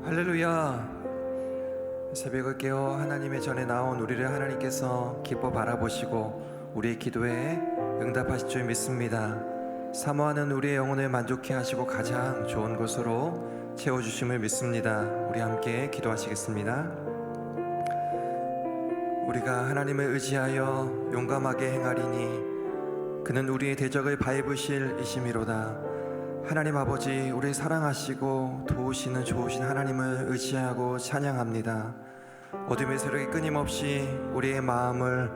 할렐루야. 새벽을 깨어 하나님의 전에 나온 우리를 하나님께서 기뻐 바라보시고 우리의 기도에 응답하실 줄 믿습니다. 사모하는 우리의 영혼을 만족해 하시고 가장 좋은 것으로 채워주심을 믿습니다. 우리 함께 기도하시겠습니다. 우리가 하나님을 의지하여 용감하게 행하리니 그는 우리의 대적을 밟으실 이심이로다. 하나님 아버지, 우리 사랑하시고 도우시는 좋으신 하나님을 의지하고 찬양합니다. 어둠의 세력이 끊임없이 우리의 마음을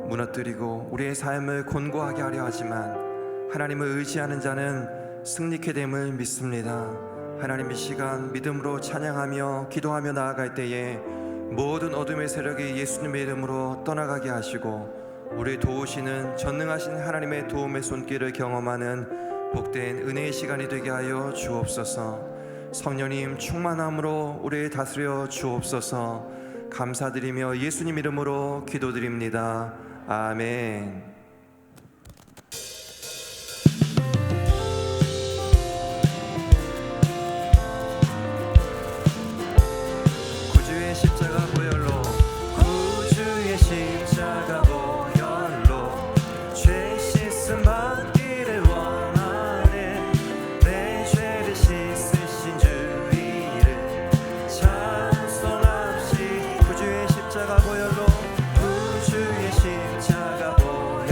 무너뜨리고 우리의 삶을 곤고하게 하려 하지만 하나님을 의지하는 자는 승리케 됨을 믿습니다. 하나님, 이 시간 믿음으로 찬양하며 기도하며 나아갈 때에 모든 어둠의 세력이 예수님의 이름으로 떠나가게 하시고 우리 도우시는 전능하신 하나님의 도움의 손길을 경험하는 복된 은혜의 시간이 되게 하여 주옵소서. 성령님 충만함으로 우리를 다스려 주옵소서. 감사드리며 예수님 이름으로 기도드립니다. 아멘. 구주의 십자가 보혈로, 구주의 십자가 보혈로 죄 씻음 받기를 원하네. 내 죄를 씻으신 주 이름 찬송합시. 구주의 십자가 보혈로, 구주의 십자가 보혈로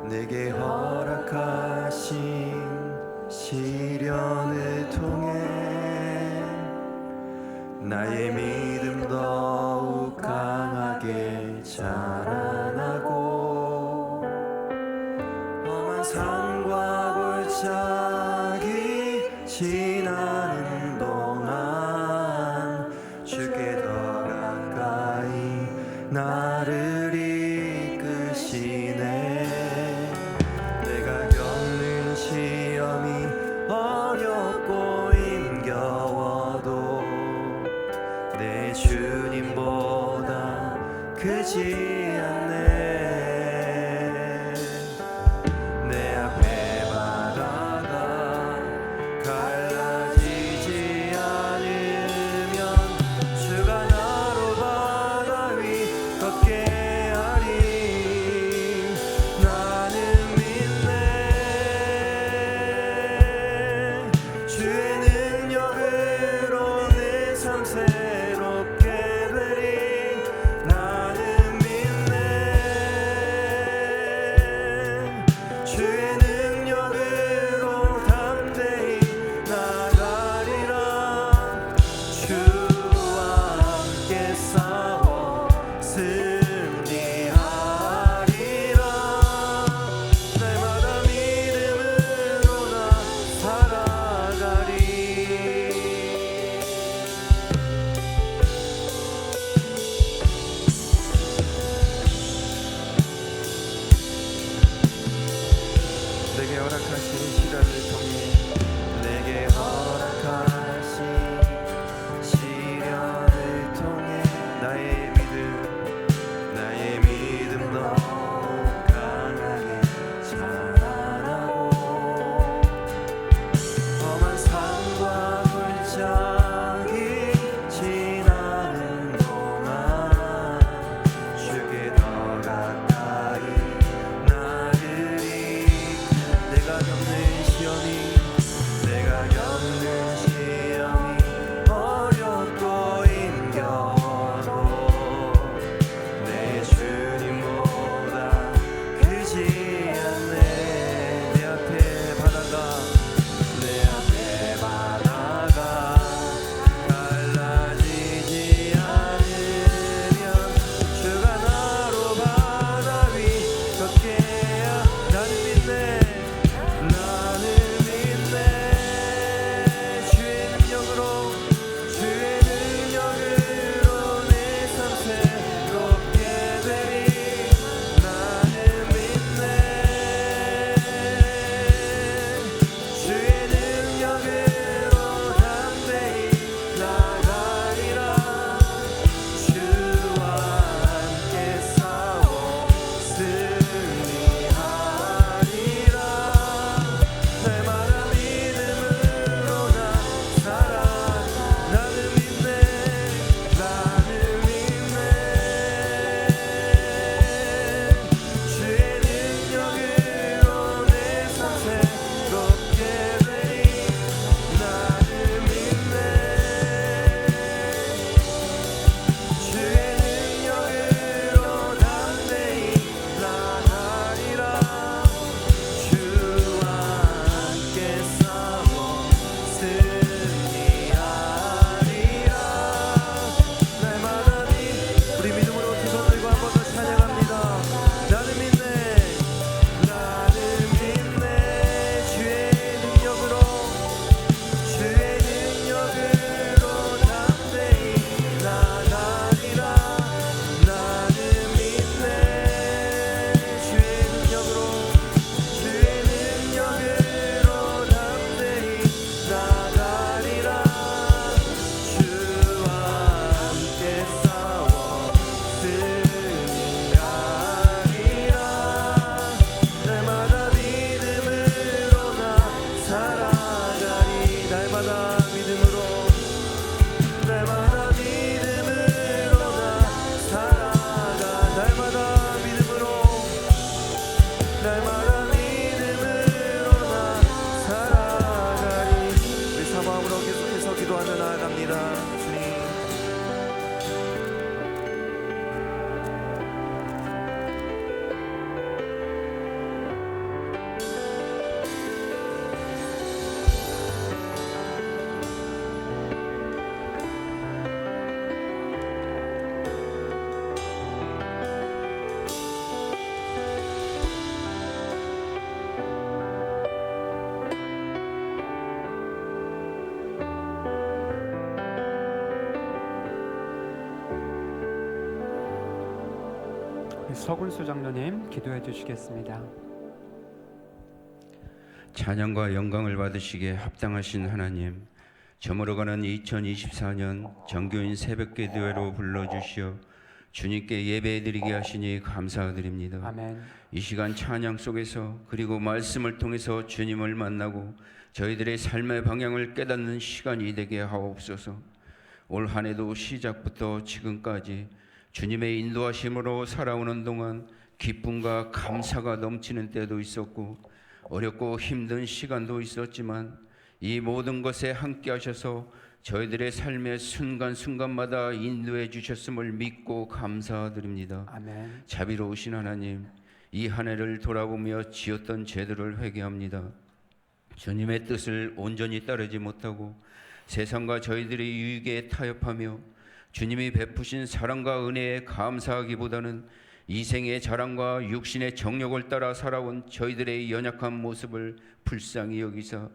내게 허락하신 시련을 통해 나의 믿음 더욱 강하게 자라나고 험한 산과 골짜기 지나는 동안 주께 더 가까이 나를 이끄시네. 내가 겪는 시험이 어렵고 힘겨워도 내 주님보다 크지 않네. 내 앞에 바다가 갈라지지 않으면 주가 나로 바다 위 걷게 하리. 나는 믿네. 주의 능력으로 내 삶 새롭게 되리. 나는 믿네. 서굴수 장로님 기도해 주시겠습니다. 찬양과 영광을 받으시기에 합당하신 하나님, 저물어가는 2024년 정교인 새벽기도회로 불러주시어 주님께 예배드리게 하시니 감사드립니다. 아멘. 이 시간 찬양 속에서 그리고 말씀을 통해서 주님을 만나고 저희들의 삶의 방향을 깨닫는 시간이 되게 하옵소서. 올 한 해도 시작부터 지금까지 주님의 인도하심으로 살아오는 동안 기쁨과 감사가 넘치는 때도 있었고 어렵고 힘든 시간도 있었지만 이 모든 것에 함께 하셔서 저희들의 삶의 순간순간마다 인도해 주셨음을 믿고 감사드립니다. 아멘. 자비로우신 하나님, 이 한 해를 돌아보며 지었던 죄들을 회개합니다. 주님의 뜻을 온전히 따르지 못하고 세상과 저희들의 유익에 타협하며 주님이 베푸신 사랑과 은혜에 감사하기보다는 이생의 자랑과 육신의 정욕을 따라 살아온 저희들의 연약한 모습을 불쌍히 여기사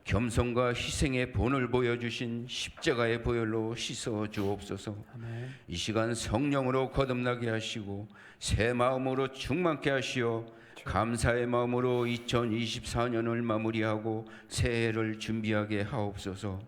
겸손과 희생의 본을 보여주신 십자가의 보혈로 씻어 주옵소서. 아멘. 이 시간 성령으로 거듭나게 하시고 새 마음으로 충만케 하시어 감사의 마음으로 2024년을 마무리하고 새해를 준비하게 하옵소서.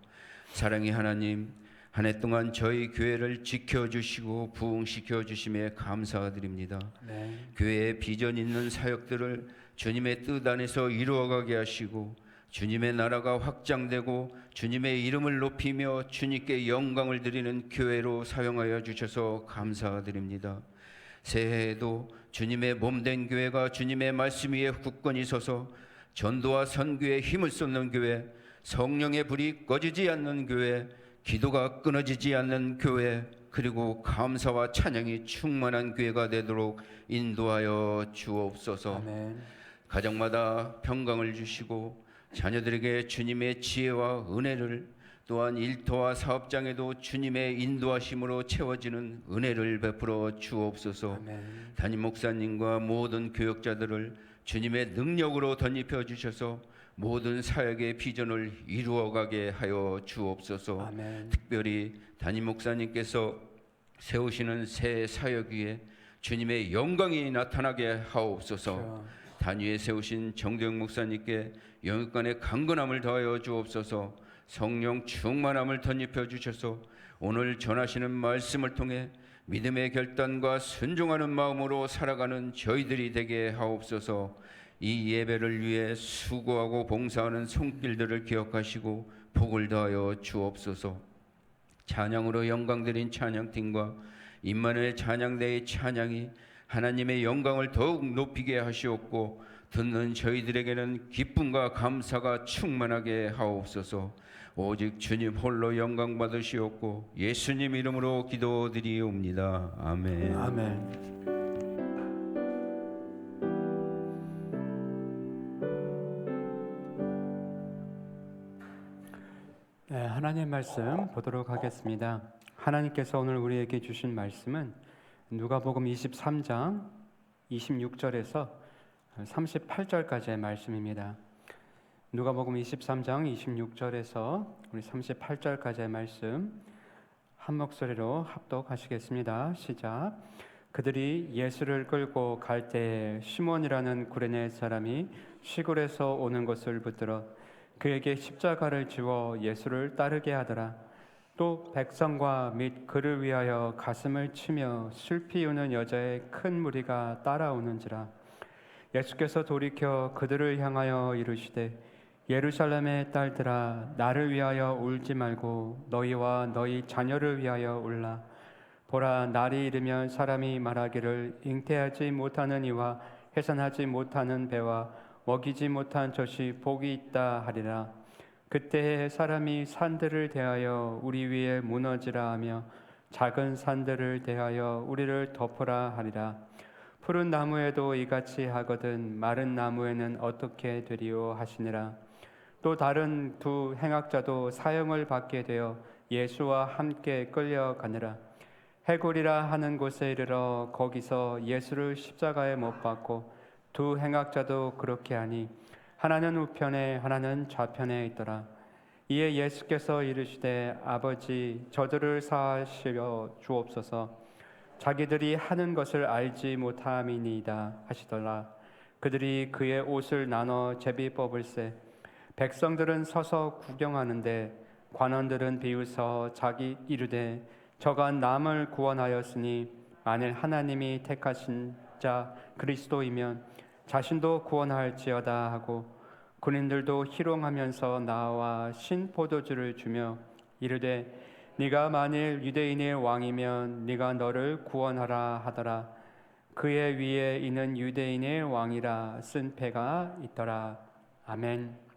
사랑의 하나님, 한 해 동안 저희 교회를 지켜주시고 부흥시켜 주심에 감사드립니다. 네. 교회에 비전 있는 사역들을 주님의 뜻 안에서 이루어가게 하시고 주님의 나라가 확장되고 주님의 이름을 높이며 주님께 영광을 드리는 교회로 사용하여 주셔서 감사드립니다. 새해에도 주님의 몸된 교회가 주님의 말씀 위에 굳건히 서서 전도와 선교에 힘을 쏟는 교회, 성령의 불이 꺼지지 않는 교회, 기도가 끊어지지 않는 교회, 그리고 감사와 찬양이 충만한 교회가 되도록 인도하여 주옵소서. 아멘. 가정마다 평강을 주시고 자녀들에게 주님의 지혜와 은혜를, 또한 일터와 사업장에도 주님의 인도하심으로 채워지는 은혜를 베풀어 주옵소서. 아멘. 담임 목사님과 모든 교역자들을 주님의 능력으로 덧입혀 주셔서 모든 사역의 비전을 이루어가게 하여 주옵소서. 아멘. 특별히 담임 목사님께서 세우시는 새 사역 위에 주님의 영광이 나타나게 하옵소서. 그렇죠. 단위에 세우신 정대영 목사님께 영육간의 강건함을 더하여 주옵소서. 성령 충만함을 덧입혀 주셔서 오늘 전하시는 말씀을 통해 믿음의 결단과 순종하는 마음으로 살아가는 저희들이 되게 하옵소서. 이 예배를 위해 수고하고 봉사하는 손길들을 기억하시고 복을 더하여 주옵소서. 찬양으로 영광 드린 찬양팀과 임마누엘 찬양대의 찬양이 하나님의 영광을 더욱 높이게 하시옵고 듣는 저희들에게는 기쁨과 감사가 충만하게 하옵소서. 오직 주님 홀로 영광 받으시옵고 예수님 이름으로 기도드리옵니다. 아멘. 아멘. 네, 하나님 말씀 보도록 하겠습니다. 하나님께서 오늘 우리에게 주신 말씀은 누가복음 23장 26절에서 38절까지의 말씀입니다. 누가복음 23장 26절에서 우리 38절까지의 말씀 한 목소리로 합독하시겠습니다. 시작. 그들이 예수를 끌고 갈 때에 시몬이라는 구레네 사람이 시골에서 오는 것을 붙들어 그에게 십자가를 지워 예수를 따르게 하더라. 또 백성과 및 그를 위하여 가슴을 치며 슬피 우는 여자의 큰 무리가 따라오는지라. 예수께서 돌이켜 그들을 향하여 이르시되 예루살렘의 딸들아, 나를 위하여 울지 말고 너희와 너희 자녀를 위하여 울라. 보라, 날이 이르면 사람이 말하기를 잉태하지 못하는 이와 해산하지 못하는 배와 먹이지 못한 젖이 복이 있다 하리라. 그때에 사람이 산들을 대하여 우리 위에 무너지라 하며 작은 산들을 대하여 우리를 덮으라 하리라. 푸른 나무에도 이같이 하거든 마른 나무에는 어떻게 되리요 하시니라. 또 다른 두 행악자도 사형을 받게 되어 예수와 함께 끌려가니라. 해골이라 하는 곳에 이르러 거기서 예수를 십자가에 못 박고 두 행악자도 그렇게 하니 하나는 우편에 하나는 좌편에 있더라. 이에 예수께서 이르시되 아버지 저들을 사하시려 주옵소서. 자기들이 하는 것을 알지 못함이니이다 하시더라. 그들이 그의 옷을 나눠 제비 뽑을세. 백성들은 서서 구경하는데 관원들은 비웃어 자기 이르되 저가 남을 구원하였으니 만일 하나님이 택하신 자 그리스도이면 자신도 구원할지어다 하고 군인들도 희롱하면서 나와 신 포도주를 주며 이르되 네가 만일 유대인의 왕이면 네가 너를 구원하라 하더라. 그의 위에 이는 유대인의 왕이라 쓴 패가 있더라. 아멘.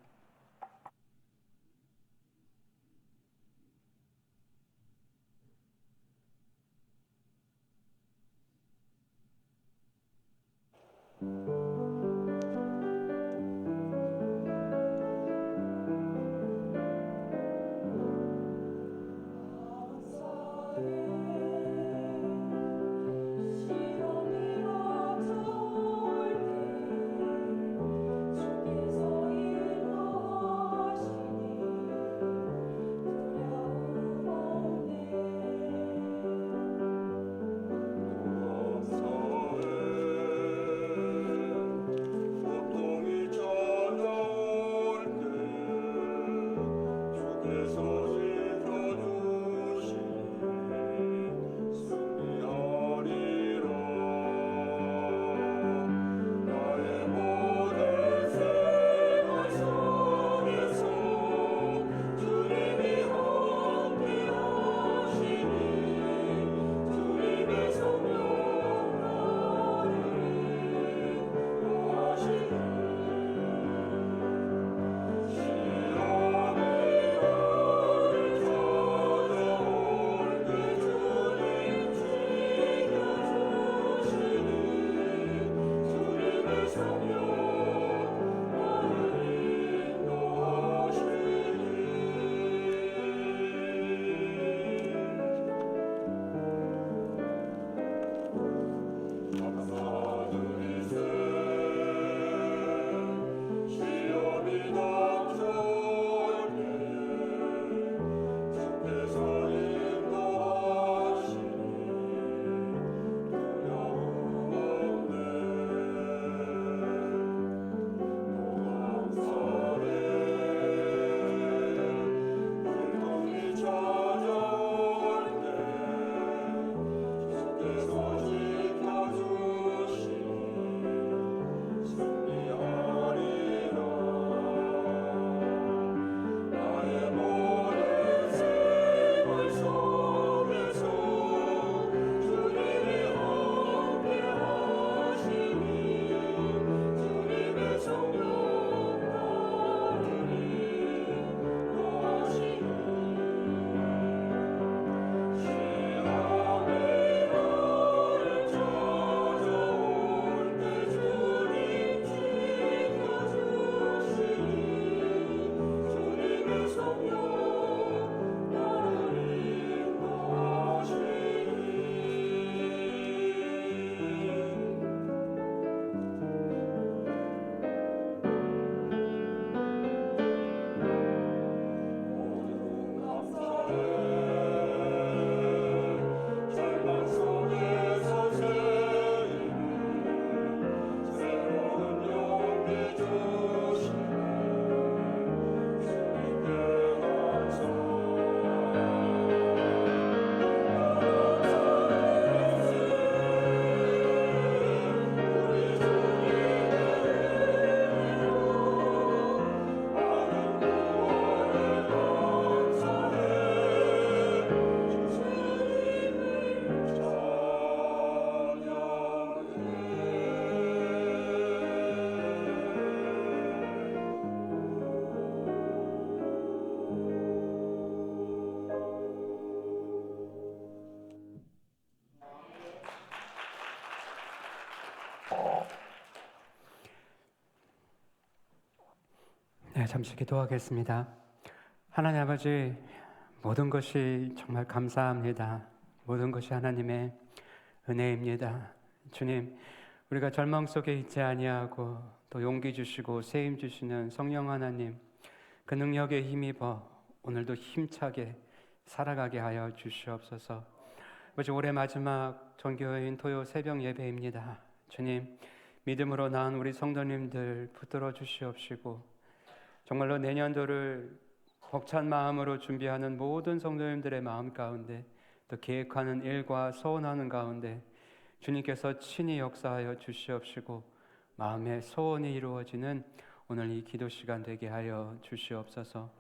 네, 잠시 기도하겠습니다. 하나님 아버지, 모든 것이 정말 감사합니다. 모든 것이 하나님의 은혜입니다. 주님, 우리가 절망 속에 있지 아니하고 또 용기 주시고 세임 주시는 성령 하나님, 그 능력에 힘입어 오늘도 힘차게 살아가게 하여 주시옵소서. 아버지, 올해 마지막 전교회인 토요 새벽 예배입니다. 주님, 믿음으로 낳은 우리 성도님들 붙들어 주시옵시고 정말로 내년도를 벅찬 마음으로 준비하는 모든 성도님들의 마음 가운데 또 계획하는 일과 소원하는 가운데 주님께서 친히 역사하여 주시옵시고 마음의 소원이 이루어지는 오늘 이 기도 시간 되게 하여 주시옵소서.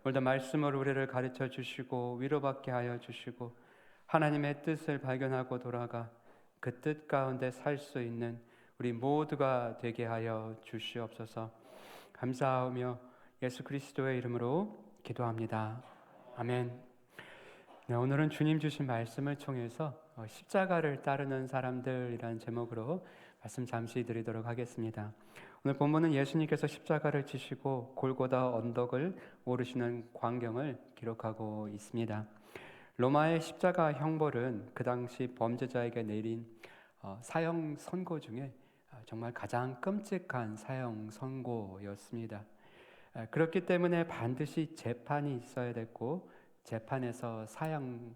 오늘도 말씀으로 우리를 가르쳐 주시고 위로받게 하여 주시고 하나님의 뜻을 발견하고 돌아가 그 뜻 가운데 살 수 있는 우리 모두가 되게 하여 주시옵소서. 감사하며 예수 그리스도의 이름으로 기도합니다. 아멘. 네, 오늘은 주님 주신 말씀을 통해서 십자가를 따르는 사람들이라는 제목으로 말씀 잠시 드리도록 하겠습니다. 오늘 본문은 예수님께서 십자가를 지시고 골고다 언덕을 오르시는 광경을 기록하고 있습니다. 로마의 십자가 형벌은 그 당시 범죄자에게 내린 사형 선고 중에 정말 가장 끔찍한 사형 선고였습니다. 그렇기 때문에 반드시 재판이 있어야 됐고 재판에서 사형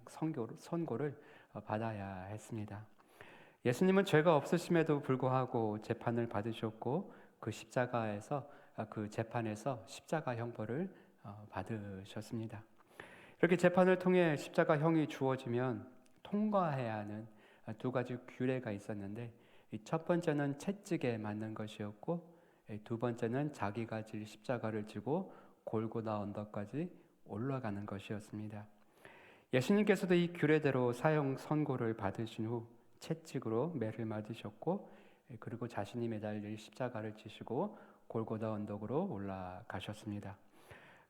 선고를 받아야 했습니다. 예수님은 죄가 없으심에도 불구하고 재판을 받으셨고 그 십자가에서 그 재판에서 십자가 형벌을 받으셨습니다. 이렇게 재판을 통해 십자가형이 주어지면 통과해야 하는 두 가지 규례가 있었는데 첫 번째는 채찍에 맞는 것이었고 두 번째는 자기가 질 십자가를 지고 골고다 언덕까지 올라가는 것이었습니다. 예수님께서도 이 규례대로 사형 선고를 받으신 후 채찍으로 매를 맞으셨고 그리고 자신이 매달릴 십자가를 지시고 골고다 언덕으로 올라가셨습니다.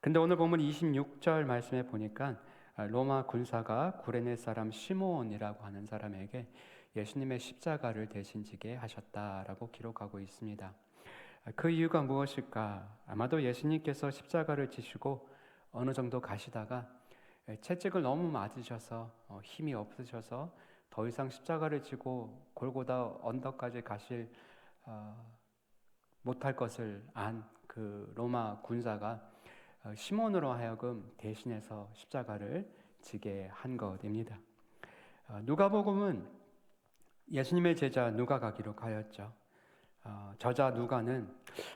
근데 오늘 보면 26절 말씀에 보니까 로마 군사가 구레네 사람 시몬이라고 하는 사람에게 예수님의 십자가를 대신 지게 하셨다라고 기록하고 있습니다. 그 이유가 무엇일까? 아마도 예수님께서 십자가를 지시고 어느 정도 가시다가 채찍을 너무 맞으셔서 힘이 없으셔서 더 이상 십자가를 지고 골고다 언덕까지 가실 못할 것을 안 그 로마 군사가 시몬으로 하여금 대신해서 십자가를 지게 한 것입니다. 누가복음은 예수님의 제자 누가가 기록하였죠. 저자 누가는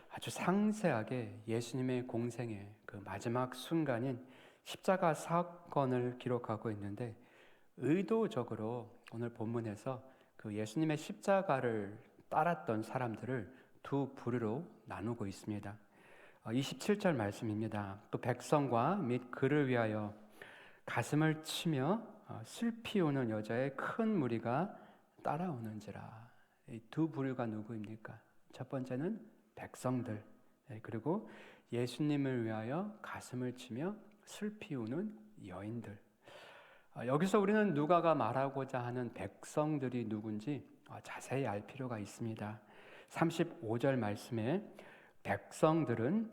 아주 상세하게 예수님의 공생의 그 마지막 순간인 십자가 사건을 기록하고 있는데 의도적으로 오늘 본문에서 그 예수님의 십자가를 따랐던 사람들을 두 부류로 나누고 있습니다. 27절 말씀입니다. 또 백성과 및 그를 위하여 가슴을 치며 슬피 우는 여자의 큰 무리가 따라오는지라. 이 두 부류가 누구입니까? 첫 번째는 백성들, 그리고 예수님을 위하여 가슴을 치며 슬피 우는 여인들. 여기서 우리는 누가가 말하고자 하는 백성들이 누군지 자세히 알 필요가 있습니다. 35절 말씀에 백성들은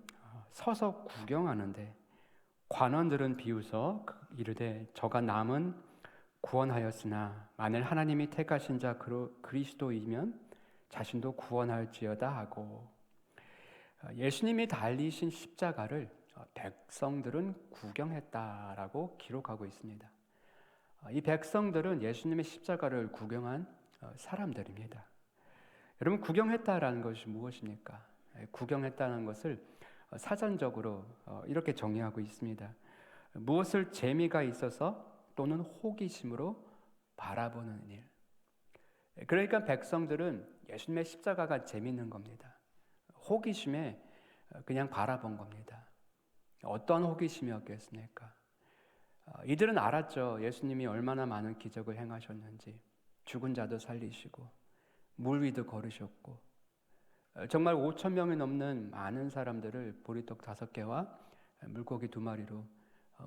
서서 구경하는데 관원들은 비웃어 이르되 저가 남은 구원하였으나 만일 하나님이 택하신 자 그리스도이면 자신도 구원할지어다 하고 예수님이 달리신 십자가를 백성들은 구경했다라고 기록하고 있습니다. 이 백성들은 예수님의 십자가를 구경한 사람들입니다. 여러분, 구경했다라는 것이 무엇입니까? 구경했다는 것을 사전적으로 이렇게 정의하고 있습니다. 무엇을 재미가 있어서 또는 호기심으로 바라보는 일. 그러니까 백성들은 예수님의 십자가가 재미있는 겁니다. 호기심에 그냥 바라본 겁니다. 어떠한 호기심이었겠습니까? 이들은 알았죠. 예수님이 얼마나 많은 기적을 행하셨는지, 죽은 자도 살리시고 물 위도 걸으셨고 정말 5,000명이 넘는 많은 사람들을 보리떡 5개와 물고기 2마리로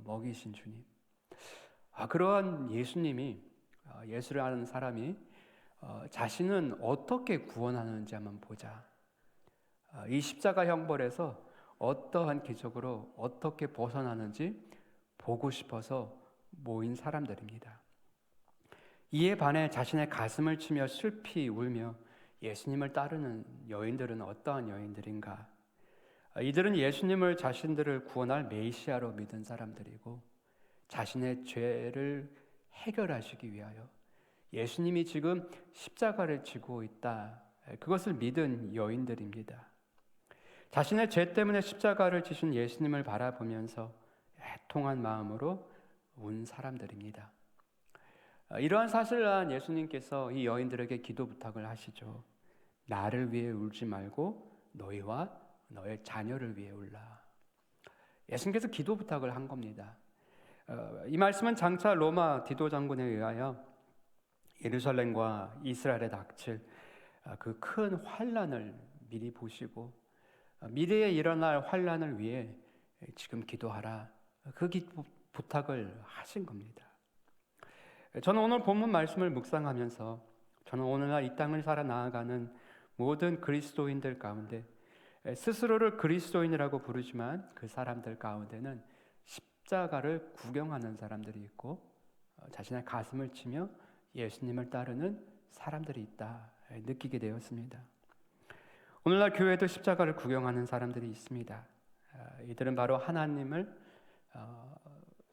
먹이신 주님. 그러한 예수님이, 예수를 아는 사람이 자신은 어떻게 구원하는지 한번 보자. 이 십자가 형벌에서 어떠한 기적으로 어떻게 벗어나는지 보고 싶어서 모인 사람들입니다. 이에 반해 자신의 가슴을 치며 슬피 울며 예수님을 따르는 여인들은 어떠한 여인들인가? 이들은 예수님을 자신들을 구원할 메시아로 믿은 사람들이고 자신의 죄를 해결하시기 위하여 예수님이 지금 십자가를 지고 있다. 그것을 믿은 여인들입니다. 자신의 죄 때문에 십자가를 지신 예수님을 바라보면서 애통한 마음으로 운 사람들입니다. 이러한 사실을 안 예수님께서 이 여인들에게 기도 부탁을 하시죠. 나를 위해 울지 말고 너희와 너의 자녀를 위해 울라. 예수님께서 기도 부탁을 한 겁니다. 이 말씀은 장차 로마 디도 장군에 의하여 예루살렘과 이스라엘에 닥칠 그 큰 환난을 미리 보시고 미래에 일어날 환난을 위해 지금 기도하라. 그 부탁을 하신 겁니다. 저는 오늘 본문 말씀을 묵상하면서 저는 오늘날 이 땅을 살아 나아가는 모든 그리스도인들 가운데 스스로를 그리스도인이라고 부르지만 그 사람들 가운데는 십자가를 구경하는 사람들이 있고 자신의 가슴을 치며 예수님을 따르는 사람들이 있다 느끼게 되었습니다. 오늘날 교회도 십자가를 구경하는 사람들이 있습니다. 이들은 바로 하나님을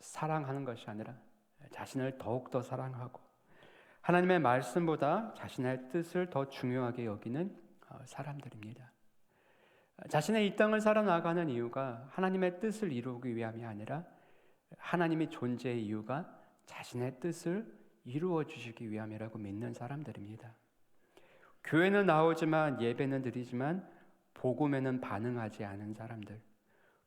사랑하는 것이 아니라 자신을 더욱더 사랑하고 하나님의 말씀보다 자신의 뜻을 더 중요하게 여기는 사람들입니다. 자신의 이 땅을 살아나가는 이유가 하나님의 뜻을 이루기 위함이 아니라 하나님이 존재의 이유가 자신의 뜻을 이루어 주시기 위함이라고 믿는 사람들입니다. 교회는 나오지만 예배는 드리지만 복음에는 반응하지 않은 사람들,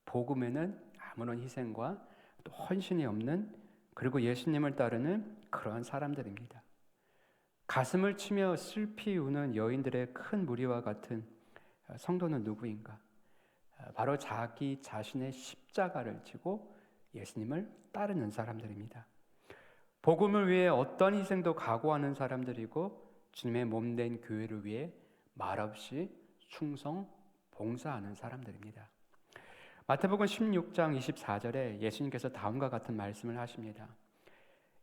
복음에는 아무런 희생과 또 헌신이 없는 그리고 예수님을 따르는 그러한 사람들입니다. 가슴을 치며 슬피 우는 여인들의 큰 무리와 같은 성도는 누구인가? 바로 자기 자신의 십자가를 지고 예수님을 따르는 사람들입니다. 복음을 위해 어떤 희생도 각오하는 사람들이고 주님의 몸된 교회를 위해 말없이 충성, 봉사하는 사람들입니다. 마태복음 16장 24절에 예수님께서 다음과 같은 말씀을 하십니다.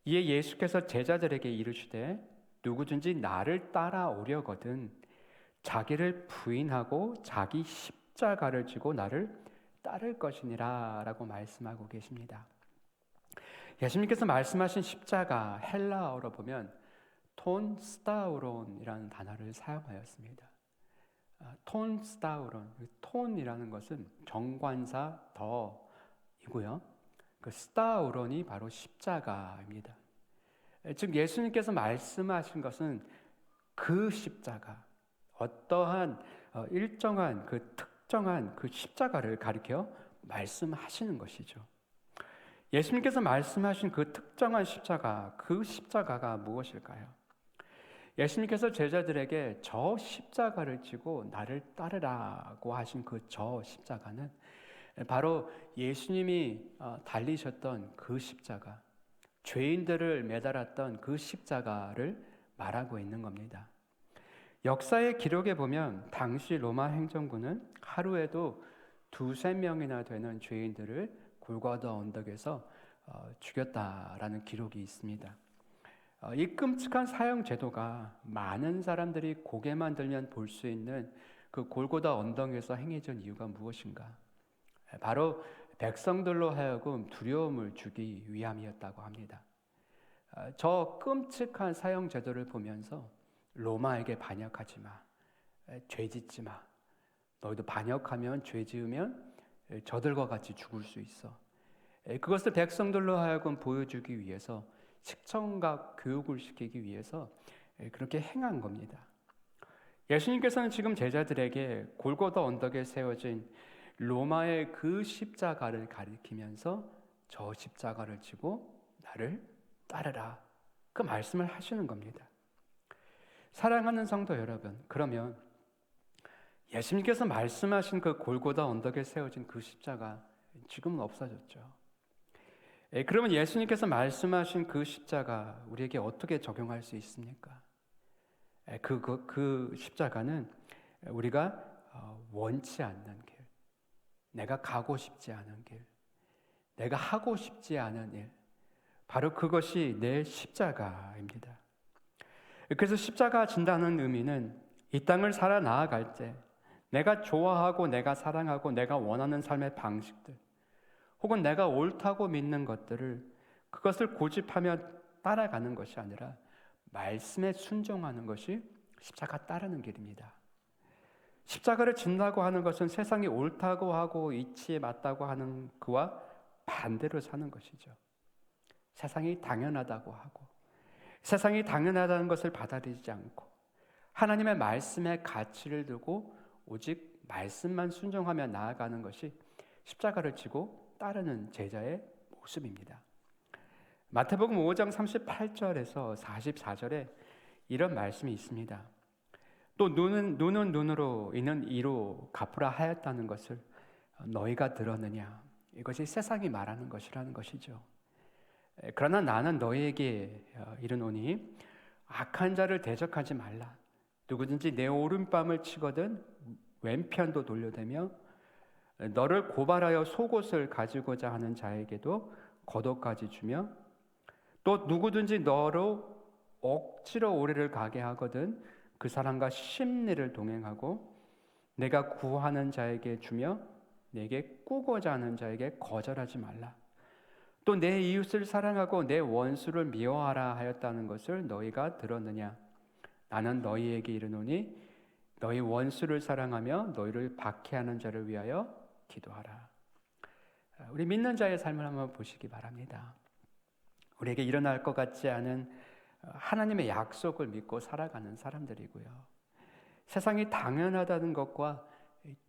이에 예수께서 제자들에게 이르시되 누구든지 나를 따라오려거든 자기를 부인하고 자기 십자가를 지고 나를 따를 것이니라 라고 말씀하고 계십니다. 예수님께서 말씀하신 십자가 헬라어로 보면 톤 스타우론이라는 단어를 사용하였습니다. 톤 스타우론, 톤이라는 것은 정관사 더이고요. 그 스타우론이 바로 십자가입니다. 즉 예수님께서 말씀하신 것은 그 십자가, 어떠한 일정한 그 특정한 그 십자가를 가리켜 말씀하시는 것이죠. 예수님께서 말씀하신 그 특정한 십자가, 그 십자가가 무엇일까요? 예수님께서 제자들에게 저 십자가를 지고 나를 따르라고 하신 그 저 십자가는 바로 예수님이 달리셨던 그 십자가, 죄인들을 매달았던 그 십자가를 말하고 있는 겁니다. 역사의 기록에 보면 당시 로마 행정군은 하루에도 2~3명이나 되는 죄인들을 골고다 언덕에서 죽였다라는 기록이 있습니다. 이 끔찍한 사형 제도가 많은 사람들이 고개만 들면 볼 수 있는 그 골고다 언덕에서 행해진 이유가 무엇인가? 바로 백성들로 하여금 두려움을 주기 위함이었다고 합니다. 저 끔찍한 사형 제도를 보면서 로마에게 반역하지 마, 죄 짓지 마. 너희도 반역하면 죄 지으면 저들과 같이 죽을 수 있어. 그것을 백성들로 하여금 보여주기 위해서 식청각 교육을 시키기 위해서 그렇게 행한 겁니다. 예수님께서는 지금 제자들에게 골고다 언덕에 세워진 로마의 그 십자가를 가리키면서 저 십자가를 지고 나를 따르라 그 말씀을 하시는 겁니다. 사랑하는 성도 여러분, 그러면 예수님께서 말씀하신 그 골고다 언덕에 세워진 그 십자가 지금은 없어졌죠. 그러면 예수님께서 말씀하신 그 십자가 우리에게 어떻게 적용할 수 있습니까? 그 십자가는 우리가 원치 않는 길, 내가 가고 싶지 않은 길, 내가 하고 싶지 않은 일, 바로 그것이 내 십자가입니다. 그래서 십자가 진다는 의미는 이 땅을 살아 나아갈 때 내가 좋아하고 내가 사랑하고 내가 원하는 삶의 방식들 혹은 내가 옳다고 믿는 것들을 그것을 고집하며 따라가는 것이 아니라 말씀에 순종하는 것이 십자가 따르는 길입니다. 십자가를 진다고 하는 것은 세상이 옳다고 하고 이치에 맞다고 하는 그와 반대로 사는 것이죠. 세상이 당연하다고 하고 세상이 당연하다는 것을 받아들이지 않고 하나님의 말씀에 가치를 두고 오직 말씀만 순종하며 나아가는 것이 십자가를 지고 따르는 제자의 모습입니다. 마태복음 5장 38절에서 44절에 이런 말씀이 있습니다. 또 눈은 눈으로 이는 이로 갚으라 하였다는 것을 너희가 들었느냐? 이것이 세상이 말하는 것이라는 것이죠. 그러나 나는 너희에게 이르노니 악한 자를 대적하지 말라. 누구든지 내 오른뺨을 치거든 왼편도 돌려대며 너를 고발하여 속옷을 가지고자 하는 자에게도 겉옷까지 주며 또 누구든지 너로 억지로 오래를 가게 하거든 그 사람과 심리를 동행하고 내가 구하는 자에게 주며 내게 꾸고자 하는 자에게 거절하지 말라. 또 내 이웃을 사랑하고 내 원수를 미워하라 하였다는 것을 너희가 들었느냐? 나는 너희에게 이르노니 너희 원수를 사랑하며 너희를 박해하는 자를 위하여 기도하라. 우리 믿는 자의 삶을 한번 보시기 바랍니다. 우리에게 일어날 것 같지 않은 하나님의 약속을 믿고 살아가는 사람들이고요. 세상이 당연하다는 것과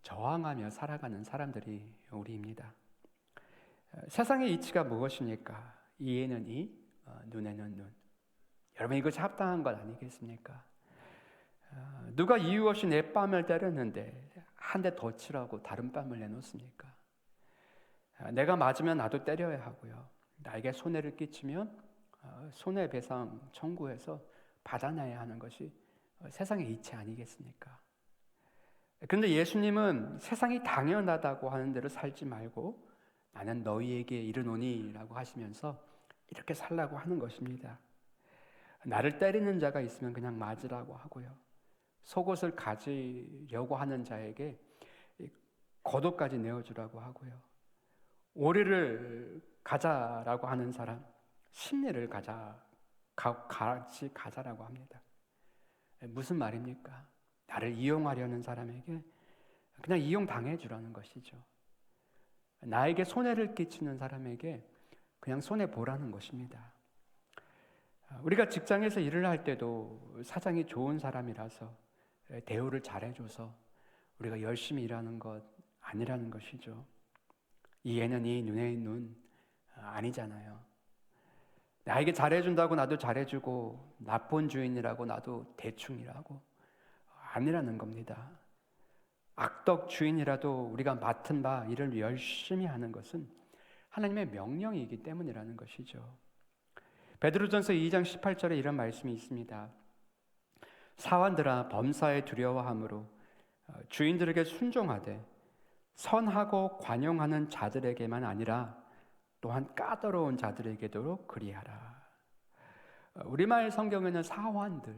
저항하며 살아가는 사람들이 우리입니다. 세상의 이치가 무엇입니까? 이에는 이, 눈에는 눈. 여러분 이것이 합당한 것 아니겠습니까? 누가 이유 없이 내 뺨을 때렸는데 한 대 더 치라고 다른 뺨을 내놓습니까? 내가 맞으면 나도 때려야 하고요. 나에게 손해를 끼치면 손해배상 청구해서 받아내야 하는 것이 세상의 이치 아니겠습니까? 그런데 예수님은 세상이 당연하다고 하는 대로 살지 말고 나는 너희에게 이르노니 라고 하시면서 이렇게 살라고 하는 것입니다. 나를 때리는 자가 있으면 그냥 맞으라고 하고요. 속옷을 가지려고 하는 자에게 겉옷까지 내어주라고 하고요. 오리를 가자라고 하는 사람, 심리를 같이 가자라고 합니다. 무슨 말입니까? 나를 이용하려는 사람에게 그냥 이용당해 주라는 것이죠. 나에게 손해를 끼치는 사람에게 그냥 손해보라는 것입니다. 우리가 직장에서 일을 할 때도 사장이 좋은 사람이라서 대우를 잘해줘서 우리가 열심히 일하는 것 아니라는 것이죠. 이에는 이, 눈에는 눈 아니잖아요. 나에게 잘해준다고 나도 잘해주고 나쁜 주인이라고 나도 대충 일하고 아니라는 겁니다. 악덕 주인이라도 우리가 맡은 바 일을 열심히 하는 것은 하나님의 명령이기 때문이라는 것이죠. 베드로전서 2장 18절에 이런 말씀이 있습니다. 사환들아 범사에 두려워함으로 주인들에게 순종하되 선하고 관용하는 자들에게만 아니라 또한 까다로운 자들에게도 그리하라. 우리말 성경에는 사환들,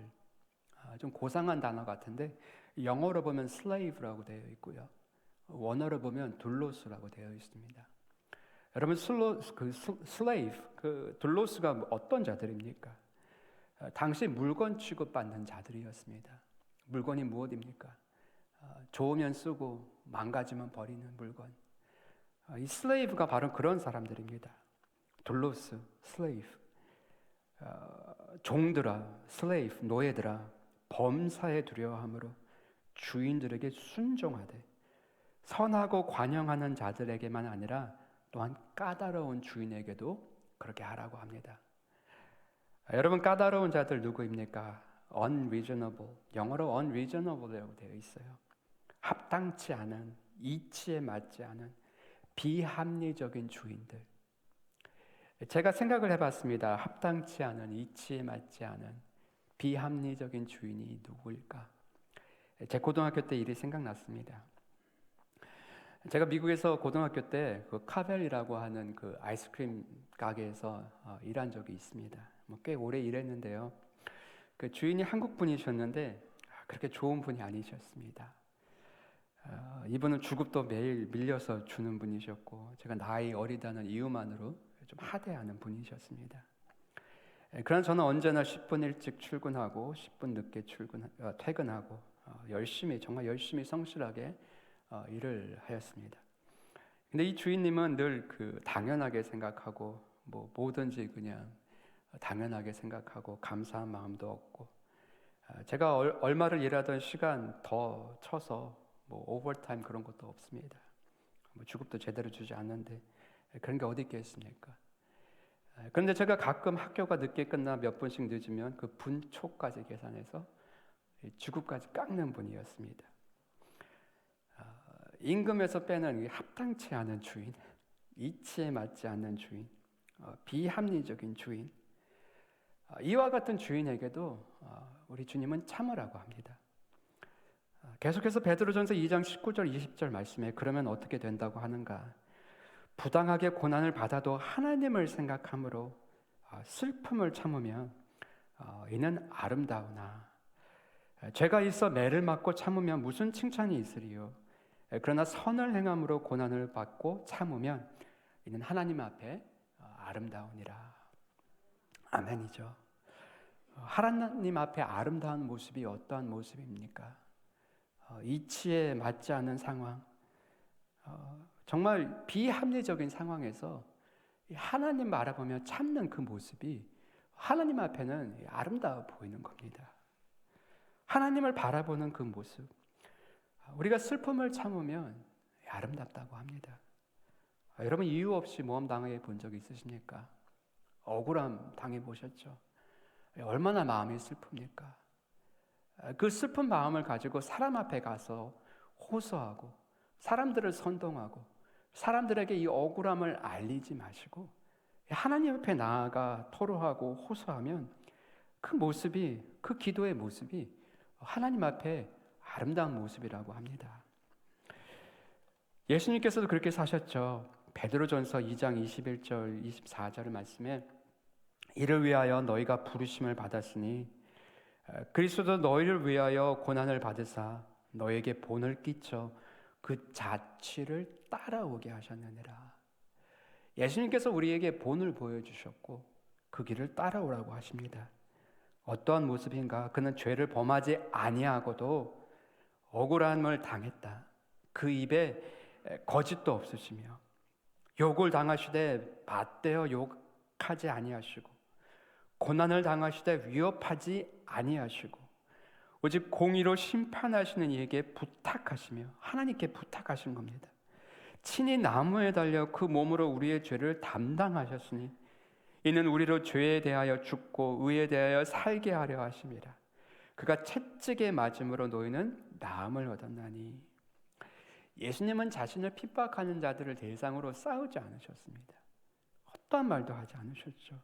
좀 고상한 단어 같은데 영어로 보면 slave라고 되어 있고요. 원어로 보면 둘로스라고 되어 있습니다. 여러분 slave, 둘로스가 어떤 자들입니까? 당시 물건 취급받는 자들이었습니다. 물건이 무엇입니까? 좋으면 쓰고 망가지면 버리는 물건. 이 슬레이브가 바로 그런 사람들입니다. 둘로스, 슬레이브. 종들아, 슬레이브, 노예들아, 범사에 두려워함으로 주인들에게 순종하되 선하고 관용하는 자들에게만 아니라 또한 까다로운 주인에게도 그렇게 하라고 합니다. 여러분 까다로운 자들 누구입니까? unreasonable, 영어로 unreasonable이라고 되어 있어요. 합당치 않은, 이치에 맞지 않은 비합리적인 주인들. 제가 생각을 해봤습니다. 합당치 않은, 이치에 맞지 않은 비합리적인 주인이 누구일까? 제 고등학교 때 일이 생각났습니다. 제가 미국에서 고등학교 때 그 카벨이라고 하는 그 아이스크림 가게에서 일한 적이 있습니다. 꽤 오래 일했는데요. 그 주인이 한국 분이셨는데 그렇게 좋은 분이 아니셨습니다. 이분은 주급도 매일 밀려서 주는 분이셨고 제가 나이 어리다는 이유만으로 좀 하대하는 분이셨습니다. 그러나 저는 언제나 10분 일찍 출근하고 10분 늦게 퇴근하고 정말 열심히 성실하게 일을 하였습니다. 근데 이 주인님은 늘 당연하게 생각하고 뭐든지 그냥 당연하게 생각하고 감사한 마음도 없고, 제가 얼마를 일하던 시간 더 쳐서 오버타임 그런 것도 없습니다. 주급도 제대로 주지 않는데 그런 게 어디 있겠습니까? 그런데 제가 가끔 학교가 늦게 끝나 몇 분씩 늦으면 그 분초까지 계산해서 주급까지 깎는 분이었습니다. 임금에서 빼는 합당치 않은 주인, 이치에 맞지 않는 주인, 비합리적인 주인, 이와 같은 주인에게도 우리 주님은 참으라고 합니다. 계속해서 베드로전서 2장 19절 20절 말씀에 그러면 어떻게 된다고 하는가? 부당하게 고난을 받아도 하나님을 생각함으로 슬픔을 참으면 이는 아름다우나, 죄가 있어 매를 맞고 참으면 무슨 칭찬이 있으리요? 그러나 선을 행함으로 고난을 받고 참으면 이는 하나님 앞에 아름다우니라. 아멘이죠. 하나님 앞에 아름다운 모습이 어떠한 모습입니까? 이치에 맞지 않는 상황, 정말 비합리적인 상황에서 하나님 바라보며 참는 그 모습이 하나님 앞에는 아름다워 보이는 겁니다. 하나님을 바라보는 그 모습, 우리가 슬픔을 참으면 아름답다고 합니다. 여러분, 이유 없이 모함 당해 본 적 있으십니까? 억울함 당해 보셨죠? 얼마나 마음이 슬픕니까? 그 슬픈 마음을 가지고 사람 앞에 가서 호소하고 사람들을 선동하고 사람들에게 이 억울함을 알리지 마시고 하나님 앞에 나아가 토로하고 호소하면 그 모습이, 그 기도의 모습이 하나님 앞에 아름다운 모습이라고 합니다. 예수님께서도 그렇게 사셨죠. 베드로전서 2장 21절 24절의 말씀에 이를 위하여 너희가 부르심을 받았으니 그리스도도 너희를 위하여 고난을 받으사 너에게 본을 끼쳐 그 자취를 따라오게 하셨느니라. 예수님께서 우리에게 본을 보여주셨고 그 길을 따라오라고 하십니다. 어떠한 모습인가? 그는 죄를 범하지 아니하고도 억울함을 당했다. 그 입에 거짓도 없으시며 욕을 당하시되 받되어 욕하지 아니하시고 고난을 당하시되 위협하지 아니하시고 오직 공의로 심판하시는 이에게 부탁하시며 하나님께 부탁하신 겁니다. 친히 나무에 달려 그 몸으로 우리의 죄를 담당하셨으니 이는 우리로 죄에 대하여 죽고 의에 대하여 살게 하려 하심이라. 그가 채찍에 맞음으로 너희는 나음을 얻었나니. 예수님은 자신을 핍박하는 자들을 대상으로 싸우지 않으셨습니다. 어떠한 말도 하지 않으셨죠.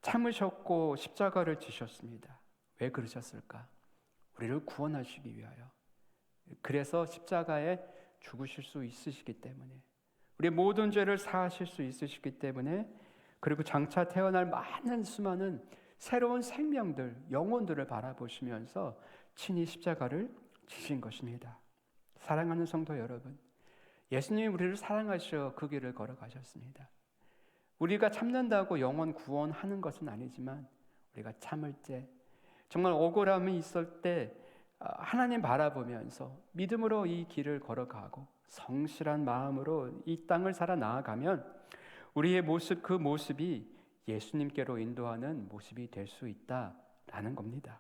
참으셨고 십자가를 지셨습니다. 왜 그러셨을까? 우리를 구원하시기 위하여. 그래서 십자가에 죽으실 수 있으시기 때문에, 우리 모든 죄를 사하실 수 있으시기 때문에, 그리고 장차 태어날 많은 수많은 새로운 생명들, 영혼들을 바라보시면서 친히 십자가를 지신 것입니다. 사랑하는 성도 여러분, 예수님이 우리를 사랑하셔 그 길을 걸어가셨습니다. 우리가 참는다고 영혼 구원하는 것은 아니지만 우리가 참을 때, 정말 억울함이 있을 때 하나님 바라보면서 믿음으로 이 길을 걸어가고 성실한 마음으로 이 땅을 살아 나아가면 우리의 모습, 그 모습이 예수님께로 인도하는 모습이 될 수 있다라는 겁니다.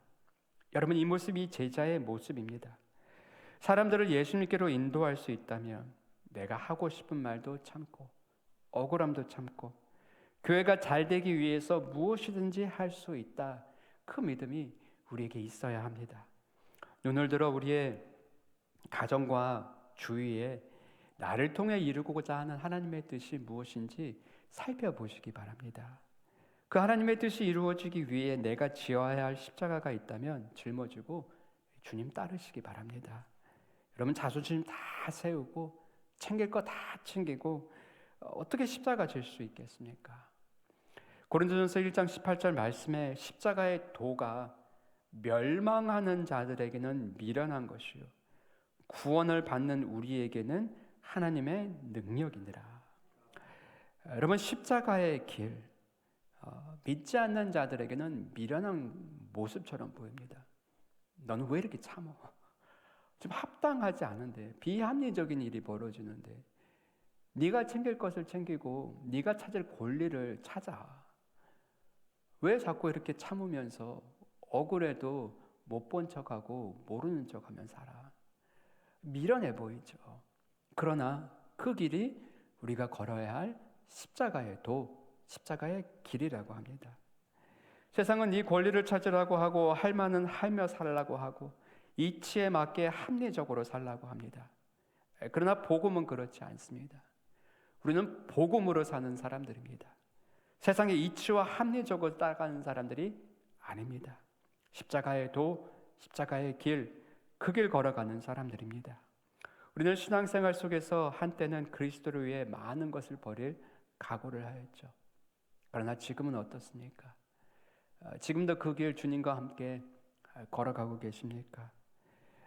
여러분, 이 모습이 제자의 모습입니다. 사람들을 예수님께로 인도할 수 있다면 내가 하고 싶은 말도 참고 억울함도 참고 교회가 잘 되기 위해서 무엇이든지 할 수 있다, 그 믿음이 우리에게 있어야 합니다. 눈을 들어 우리의 가정과 주위에 나를 통해 이루고자 하는 하나님의 뜻이 무엇인지 살펴보시기 바랍니다. 그 하나님의 뜻이 이루어지기 위해 내가 지어야 할 십자가가 있다면 짊어지고 주님 따르시기 바랍니다. 여러분, 자존심 다 세우고 챙길 거 다 챙기고 어떻게 십자가 질 수 있겠습니까? 고린도전서 1장 18절 말씀에 십자가의 도가 멸망하는 자들에게는 미련한 것이요 구원을 받는 우리에게는 하나님의 능력이니라. 여러분, 십자가의 길, 믿지 않는 자들에게는 미련한 모습처럼 보입니다. 너는 왜 이렇게 참어? 좀 합당하지 않은데, 비합리적인 일이 벌어지는데 네가 챙길 것을 챙기고 네가 찾을 권리를 찾아. 왜 자꾸 이렇게 참으면서 억울해도 못 본 척하고 모르는 척하면 살아? 미련해 보이죠. 그러나 그 길이 우리가 걸어야 할 십자가의 십자가의 길이라고 합니다. 세상은 네 권리를 찾으라고 하고 할 만은 하며 살라고 하고 이치에 맞게 합리적으로 살라고 합니다. 그러나 복음은 그렇지 않습니다. 우리는 복음으로 사는 사람들입니다. 세상의 이치와 합리적으로 따라가는 사람들이 아닙니다. 십자가의 십자가의 길, 그 길 걸어가는 사람들입니다. 우리는 신앙생활 속에서 한때는 그리스도를 위해 많은 것을 버릴 각오를 하였죠. 그러나 지금은 어떻습니까? 지금도 그 길 주님과 함께 걸어가고 계십니까?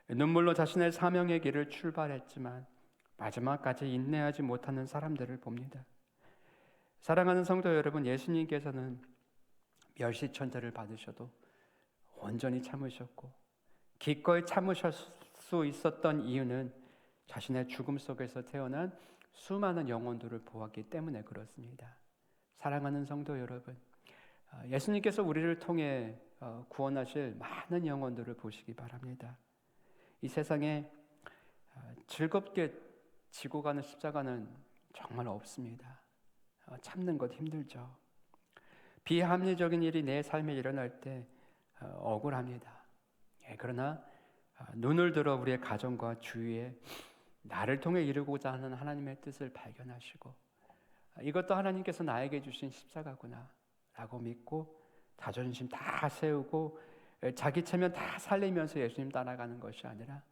눈물로 자신의 사명의 길을 출발했지만 마지막까지 인내하지 못하는 사람들을 봅니다. 사랑하는 성도 여러분, 예수님께서는 멸시천대를 받으셔도 온전히 참으셨고 기꺼이 참으실 수 있었던 이유는 자신의 죽음 속에서 태어난 수많은 영혼들을 보았기 때문에 그렇습니다. 사랑하는 성도 여러분, 예수님께서 우리를 통해 구원하실 많은 영혼들을 보시기 바랍니다. 이 세상에 즐겁게 지고 가는 십자가는 정말 없습니다. 참는 것 힘들죠. 비합리적인 일이 내 삶에 일어날 때 억울합니다. 그러나 눈을 들어 우리의 가정과 주위에 나를 통해 이루고자 하는 하나님의 뜻을 발견하시고 이것도 하나님께서 나에게 주신 십자가구나 라고 믿고 자존심 다 세우고 자기 체면 다 살리면서 예수님 따라가는 것이 아니라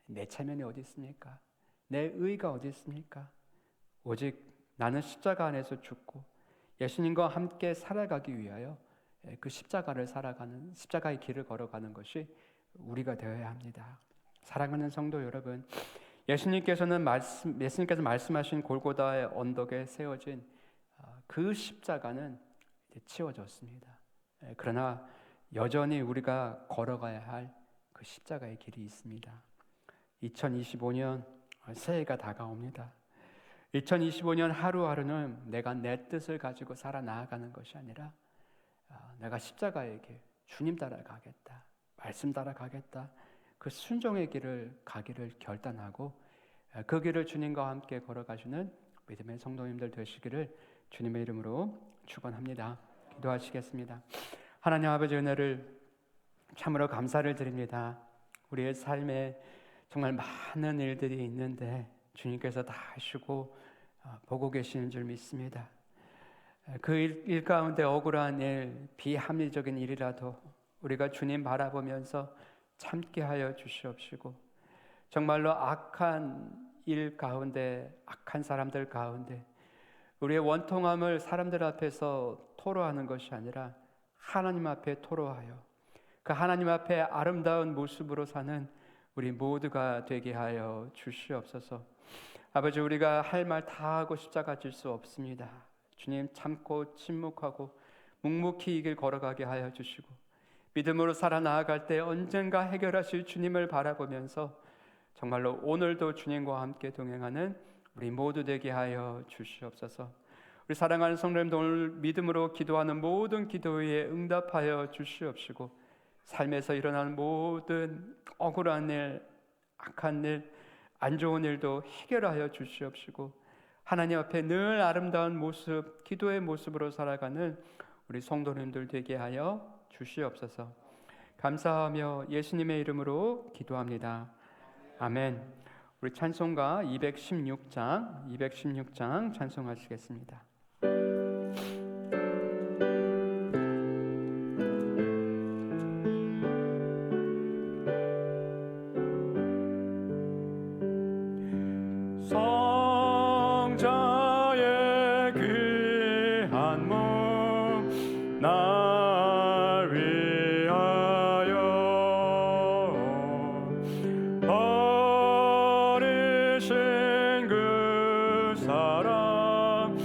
내 체면이 어디 있습니까? 내 의가 어디 있습니까? 오직 나는 십자가 안에서 죽고 예수님과 함께 살아가기 위하여 그 십자가의 길을 걸어가는 것이 우리가 되어야 합니다. 사랑하는 성도 여러분, 예수님께서 말씀하신 골고다의 언덕에 세워진 그 십자가는 이제 치워졌습니다. 그러나 여전히 우리가 걸어가야 할 그 십자가의 길이 있습니다. 2025년 새해가 다가옵니다. 2025년 하루하루는 내가 내 뜻을 가지고 살아 나아가는 것이 아니라 내가 십자가의 길, 주님 따라가겠다, 말씀 따라가겠다, 그 순종의 길을 가기를 결단하고 그 길을 주님과 함께 걸어가시는 믿음의 성도님들 되시기를 주님의 이름으로 축원합니다. 기도하시겠습니다. 하나님 아버지, 은혜를 참으로 감사를 드립니다. 우리의 삶에 정말 많은 일들이 있는데 주님께서 다 하시고 보고 계시는 줄 믿습니다. 그 일 가운데 억울한 일, 비합리적인 일이라도 우리가 주님 바라보면서 참게 하여 주시옵시고, 정말로 악한 일 가운데, 악한 사람들 가운데 우리의 원통함을 사람들 앞에서 토로하는 것이 아니라 하나님 앞에 토로하여 그 하나님 앞에 아름다운 모습으로 사는 우리 모두가 되게 하여 주시옵소서. 아버지, 우리가 할 말 다 하고 십자가 질 수 없습니다. 주님, 참고 침묵하고 묵묵히 이 길 걸어가게 하여 주시고 믿음으로 살아나아갈 때 언젠가 해결하실 주님을 바라보면서 정말로 오늘도 주님과 함께 동행하는 우리 모두 되게 하여 주시옵소서. 우리 사랑하는 성도님들, 오늘 믿음으로 기도하는 모든 기도에 응답하여 주시옵시고 삶에서 일어나는 모든 억울한 일, 악한 일, 안 좋은 일도 해결하여 주시옵시고 하나님 앞에 늘 아름다운 모습, 기도의 모습으로 살아가는 우리 성도님들 되게 하여 주시옵소서. 감사하며 예수님의 이름으로 기도합니다. 아멘. 우리 찬송가 216장 찬송하시겠습니다. 성자의 귀한 몸 날 위하여 버리신 그 사랑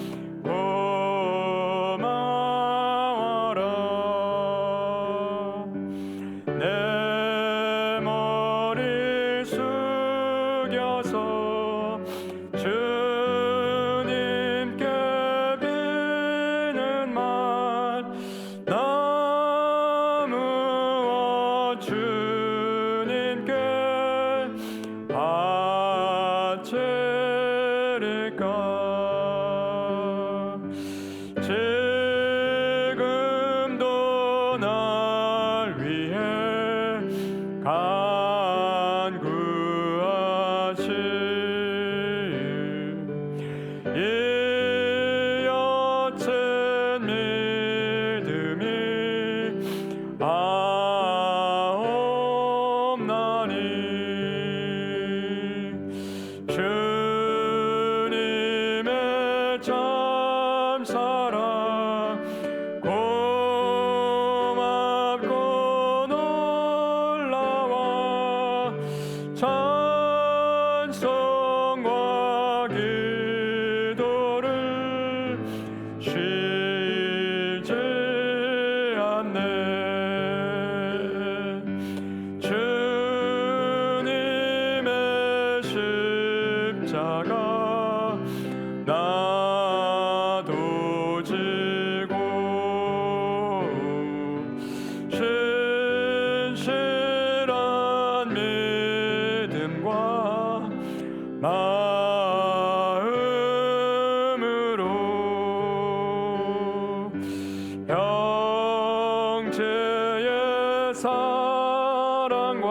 주의 사랑과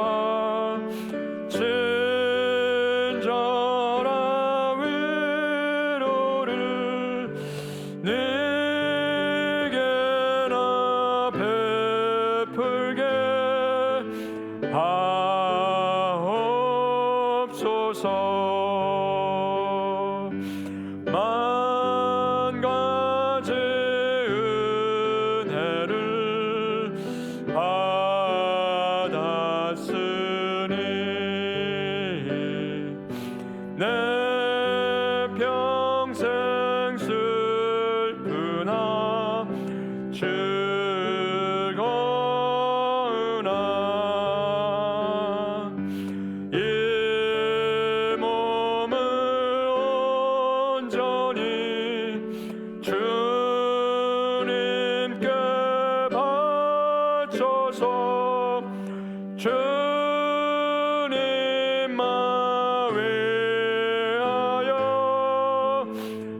친절한 위로를 네게나 베풀게 하옵소서. 만 가지 은혜를 받았으니 내 평생 슬프나 즐거우나 이 몸을 온전히 주님께 바쳐서 주님만 위하여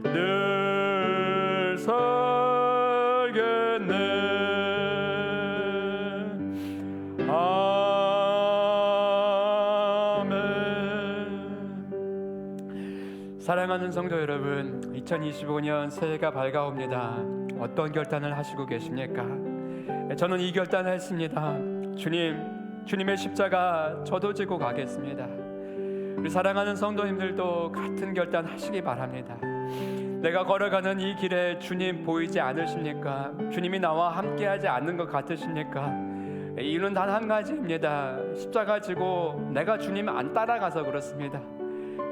늘 살겠네. 아멘. 사랑하는 성도 여러분, 2025년 새해가 밝아옵니다. 어떤 결단을 하시고 계십니까? 저는 이 결단을 했습니다. 주님의 십자가 저도 지고 가겠습니다. 우리 사랑하는 성도님들도 같은 결단 하시기 바랍니다. 내가 걸어가는 이 길에 주님 보이지 않으십니까? 주님이 나와 함께하지 않는 것 같으십니까? 이유는 단 한 가지입니다. 십자가 지고 내가 주님 안 따라가서 그렇습니다.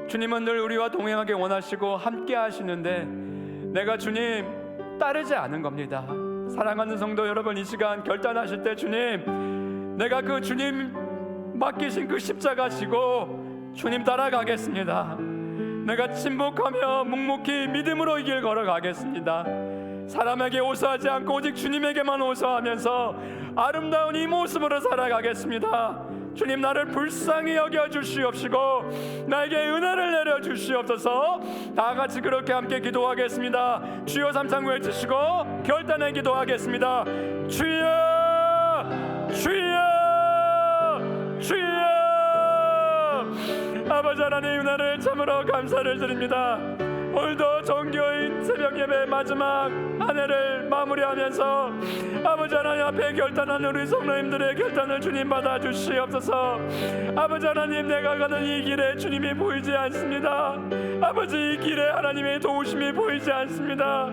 주님은 늘 우리와 동행하기 원하시고 함께 하시는데 내가 주님 따르지 않은 겁니다. 사랑하는 성도 여러분, 이 시간 결단하실 때 주님, 내가 그 주님 맡기신 그 십자가 지고 주님 따라가겠습니다. 내가 침묵하며 묵묵히 믿음으로 이 길 걸어가겠습니다. 사람에게 호소하지 않고 오직 주님에게만 호소하면서 아름다운 이 모습으로 살아가겠습니다. 주님, 나를 불쌍히 여겨주시옵시고 나에게 은혜를 내려주시옵소서. 다같이 그렇게 함께 기도하겠습니다. 주여 삼창 외치시고 결단의 기도하겠습니다. 주여, 주여, 주여. 아버지 하나님, 은혜를 참으로 감사를 드립니다. 오늘도 정교인 새벽 예배 마지막 한 해를 마무리하면서 아버지 하나님 앞에 결단하는 우리 성도님들의 결단을 주님 받아주시옵소서. 아버지 하나님, 내가 가는 이 길에 주님이 보이지 않습니다. 아버지, 이 길에 하나님의 도우심이 보이지 않습니다.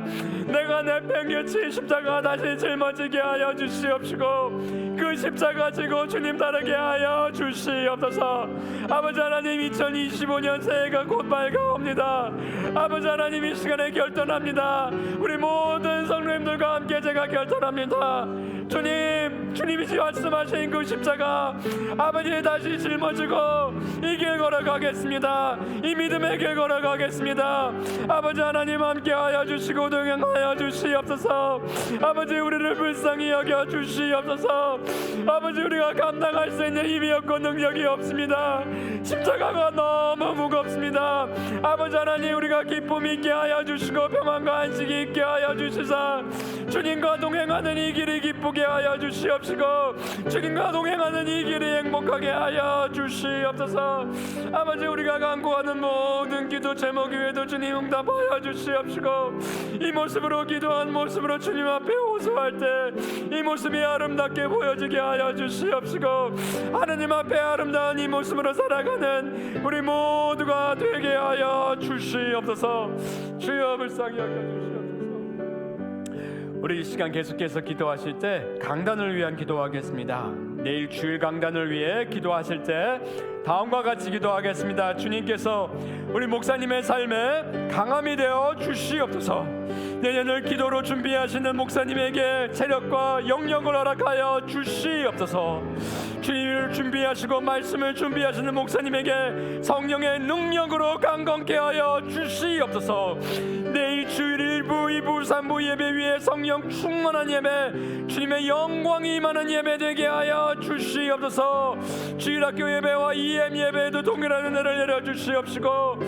내가 내팽개친 십자가 다시 짊어지게 하여 주시옵시고 그 십자가 지고 주님 따르게 하여 주시옵소서. 아버지 하나님, 2025년 새해가 곧 밝아옵니다. 아버지 하나님, 이 시간에 결단합니다. 우리 모든 성도님들과 함께 제가 결단합니다. 주님이 말씀하신 그 십자가 아버지 다시 짊어지고 이 길 걸어가겠습니다. 이 믿음의 길 걸어가겠습니다. 아버지 하나님, 함께하여 주시고 동행하여 주시옵소서. 아버지, 우리를 불쌍히 여겨 주시옵소서. 아버지, 우리가 감당할 수 있는 힘이 없고 능력이 없습니다. 십자가가 너무 무겁습니다. 아버지 하나님, 우리가 기쁨 있게 하여 주시고 평안과 안식이 있게 하여 주시사 주님과 동행하는 이 길이 기쁘게 하여 주시옵시고 주님과 동행하는 이 길이 행복하게 하여 주시옵소서. 아버지, 우리가 간구하는 모든 기도 제목 위에도 주님 응답하여 주시옵시고 이 모습으로 기도한 모습으로 주님 앞에 호소할 때 이 모습이 아름답게 보여지게 하여 주시옵시고 하느님 앞에 아름다운 이 모습으로 살아가는 우리 모두가 되게 하여 주시옵소서. 주여, 불쌍히 여겨 주시옵소서. 우리 이 시간 계속해서 기도하실 때 강단을 위한 기도하겠습니다. 내일 주일 강단을 위해 기도하실 때 다음과 같이 기도하겠습니다. 주님께서 우리 목사님의 삶에 강함이 되어 주시옵소서. 내년을 기도로 준비하시는 목사님에게 체력과 영역을 허락하여 주시옵소서. 주님을 준비하시고 말씀을 준비하시는 목사님에게 성령의 능력으로 강건케 하여 주시옵소서. 내일 주일 1부, 2부, 3부 예배 위에 성령 충만한 예배, 주님의 영광이 임하는 예배 되게 하여 주시옵소서. 주일학교 예배와 EM 예배에도 동일한 은혜를 내려주시옵시고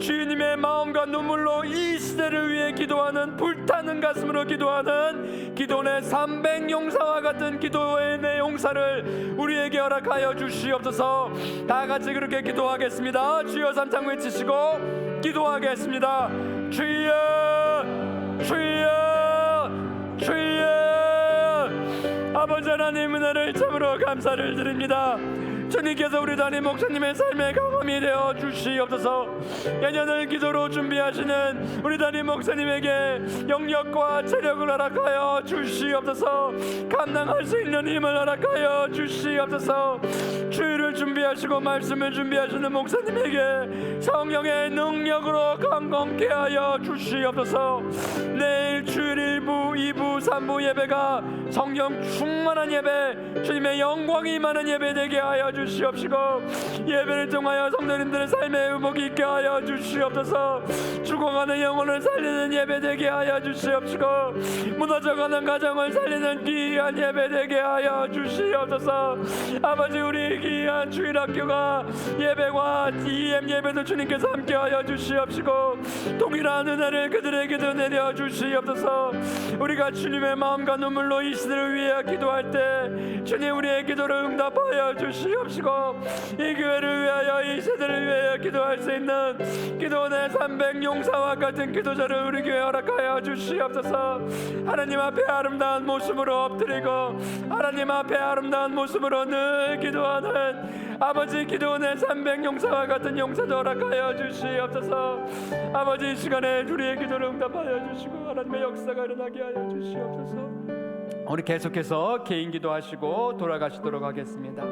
주님의 마음과 눈물로 이 시대를 위해 기도하는 불타는 가슴으로 기도하는 기도의 300 용사와 같은 기도의 내 용사를 우리에게 허락하여 주시옵소서. 다 같이 그렇게 기도하겠습니다. 주여 삼창 외치시고 기도하겠습니다. 주여 주여 주여. 아버지 하나님 은혜를 참으로 감사를 드립니다. 주님께서 우리 담임 목사님의 삶에 강함이 되어 주시옵소서. 내년을 기도로 준비하시는 우리 담임 목사님에게 영역과 체력을 허락하여 주시옵소서. 감당할 수 있는 힘을 허락하여 주시옵소서. 주일을 준비하시고 말씀을 준비하시는 목사님에게 성령의 능력으로 강건케 하여 주시옵소서. 내일 주일 1부, 2부, 3부 예배가 성령 충만한 예배, 주님의 영광이 임하는 예배 되게 하여 주시옵시고, 예배를 통하여 성도님들의 삶의 의복이 있게 하여 주시옵소서. 죽어가는 영혼을 살리는 예배 되게 하여 주시옵시고, 무너져가는 가정을 살리는 귀한 예배 되게 하여 주시옵소서. 아버지, 우리 귀한 주일학교가 예배와 EM 예배도 주님께서 함께하여 주시옵시고, 동일한 은혜를 그들에게도 내려 주시옵소서. 우리가 주님의 마음과 눈물로 이 시대를 위해 기도할 때 주님 우리의 기도를 응답하여 주시옵시고, 이 교회를 위하여 이 세대를 위하여 기도할 수 있는 기도원의 300 용사와 같은 기도자를 우리 교회에 허락하여 주시옵소서. 하나님 앞에 아름다운 모습으로 엎드리고 하나님 앞에 아름다운 모습으로 늘 기도하는 아버지 기도원의 300 용사와 같은 용사도 허락하여 주시옵소서. 아버지, 이 시간에 우리의 기도를 응답하여 주시고 하나님의 역사가 일어나게 하여 주시옵소서. 우리 계속해서 개인 기도하시고 돌아가시도록 하겠습니다.